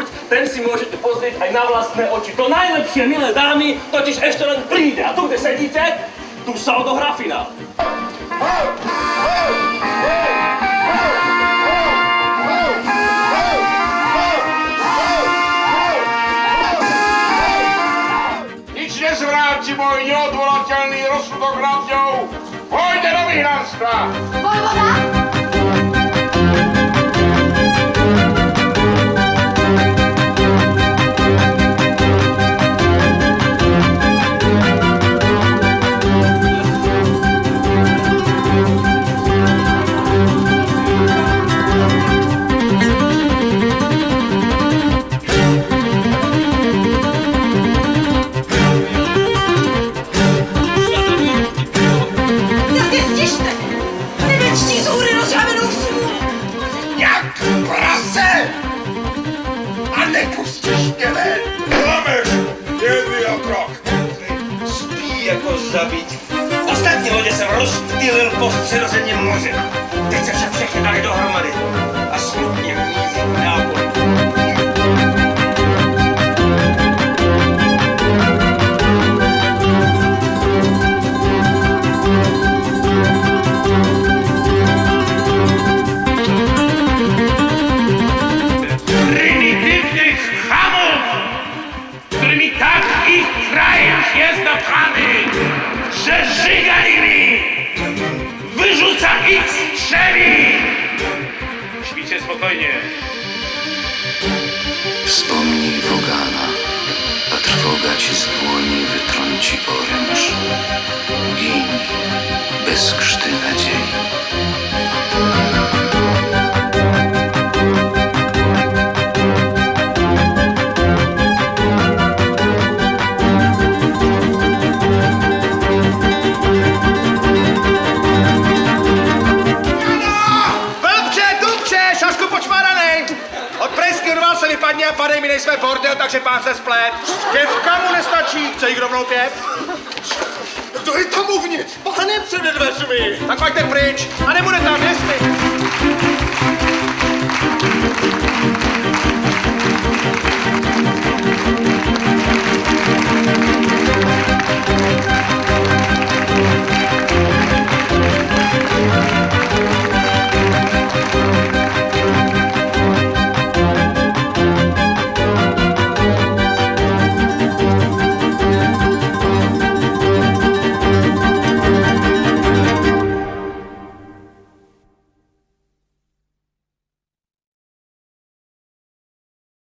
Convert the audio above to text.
chuť, ten si môžete pozrieť aj na vlastné oči. To najlepšie, milé dámy, totiž ešte len príde. A tu, kde sedíte, tu sa odohrá finál. Nič nezvráti môj neodvolateľný rozsudok nad ňou. Pôjde do vyhnanstva. Vojvoda? Zabiť. V ostatní lode jsem rozptýlil po středozemním moři. Teď se však všechny dali dohromady a smutně míří k Neapoli. Prymitywnych chamów, którymi tak ich kraj jest dopchany, że żyga nimi wyrzuca ich z strzeli. Śpicie spokojnie. Wspomnij Wogana, a trwoga ci z dłoni wytrąci oręż. Giń bez krzty nadziei. Vypadně a padej, my nejsme bordel, takže pán se splet. Pěvka mu nestačí, chce jich rovnou pěv? Kdo je tam uvnitř? Pane přede dveřmi. Tak pojďte pryč a nebude tam, jestli.